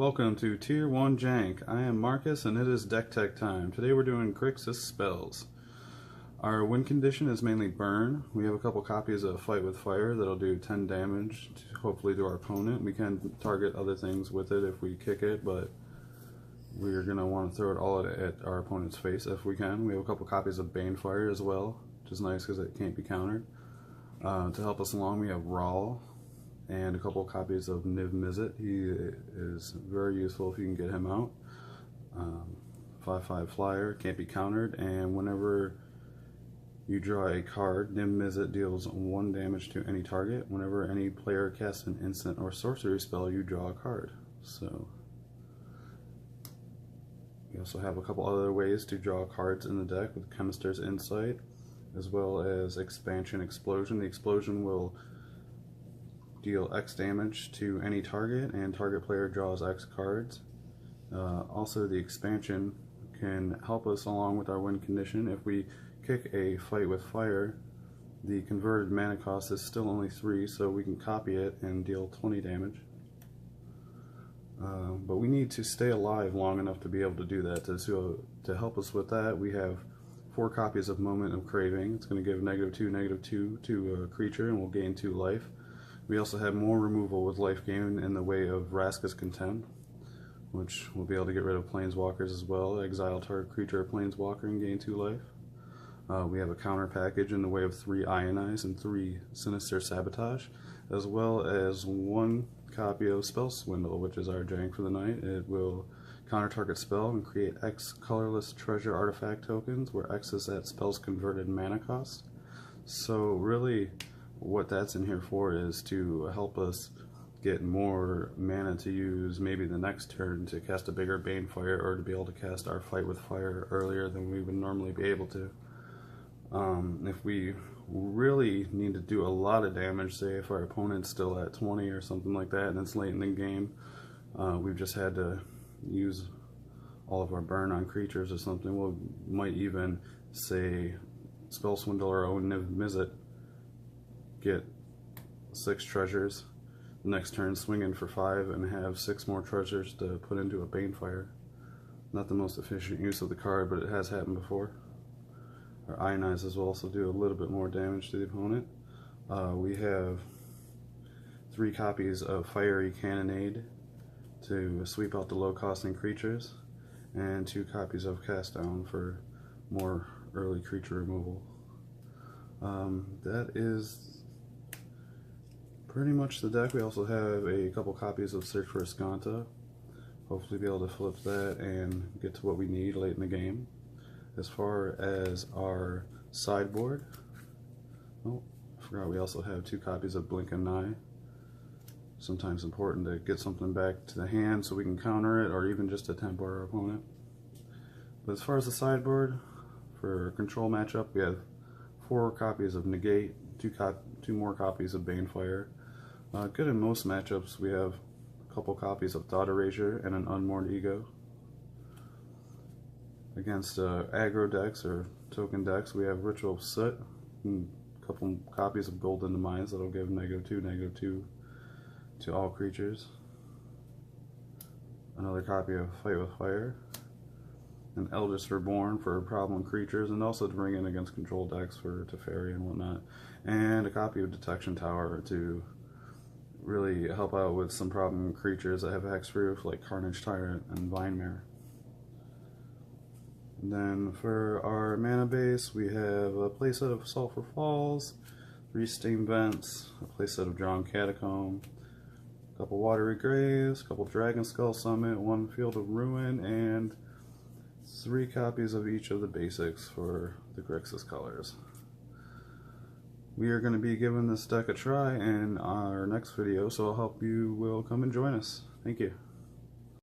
Welcome to Tier 1 Jank. I am Marcus and it is deck tech time. Today we're doing Grixis spells. Our win condition is mainly burn. We have a couple copies of Fight with Fire that'll do 10 damage, hopefully to our opponent. We can target other things with it if we kick it, but we're going to want to throw it all at our opponent's face if we can. We have a couple copies of Banefire as well, which is nice because it can't be countered. To help us along we have Rawl and a couple copies of Niv Mizzet. He is very useful if you can get him out. 5/5 flyer, can't be countered, and whenever you draw a card, Niv Mizzet deals 1 damage to any target. Whenever any player casts an instant or sorcery spell, you draw a card. So we also have a couple other ways to draw cards in the deck with Chemist's Insight, as well as Expansion Explosion. The Explosion will deal X damage to any target, and target player draws X cards. Also, the expansion can help us along with our win condition. If we kick a Fight with Fire, the converted mana cost is still only 3, so we can copy it and deal 20 damage. But we need to stay alive long enough to be able to do that. To help us with that, we have 4 copies of Moment of Craving. It's going to give -2/-2 to a creature and we'll gain 2 life. We also have more removal with life gain in the way of Vraska's Contempt, which will be able to get rid of Planeswalkers as well. Exile target creature or Planeswalker and gain 2 life. We have a counter package in the way of 3 Ionize and 3 Sinister Sabotage, as well as 1 copy of Spell Swindle, which is our jank for the night. It will counter target spell and create X colorless treasure artifact tokens, where X is that spell's converted mana cost. So really, what that's in here for is to help us get more mana to use maybe the next turn to cast a bigger Banefire, or to be able to cast our Fight with Fire earlier than we would normally be able to. If we really need to do a lot of damage, say if our opponent's still at 20 or something like that and it's late in the game, we've just had to use all of our burn on creatures or something, we might even say Spell Swindle our own Niv Mizzet, get 6 treasures, next turn swing in for 5 and have 6 more treasures to put into a Banefire. Not the most efficient use of the card, but it has happened before. Our Ionizes will also do a little bit more damage to the opponent. We have 3 copies of Fiery Cannonade to sweep out the low costing creatures, and 2 copies of Cast Down for more early creature removal. That is pretty much the deck. We also have a couple copies of Search for Azcanta. Hopefully be able to flip that and get to what we need late in the game. As far as our sideboard, oh, I forgot we also have 2 copies of Blink and Eye. Sometimes important to get something back to the hand so we can counter it, or even just to tempo our opponent. But as far as the sideboard, for a control matchup, we have 4 copies of Negate, 2 more copies of Banefire. Good in most matchups. We have a couple copies of Thought Erasure and an Unmourned Ego. Against aggro decks or token decks, we have Ritual of Soot, and a couple copies of Golden Demise that'll give -2/-2 to all creatures. Another copy of Fight with Fire, an Eldest Reborn for problem creatures, and also to bring in against control decks for Teferi and whatnot, and a copy of Detection Tower to really help out with some problem creatures that have hexproof, like Carnage Tyrant and Vinemare. And then for our mana base, we have a playset of Sulphur Falls, 3 Steam Vents, a playset of Drawn Catacomb, a couple Watery Graves, a couple Dragon Skull Summit, 1 Field of Ruin, and 3 copies of each of the basics for the Grixis colors. We are going to be giving this deck a try in our next video, so I hope you will come and join us. Thank you.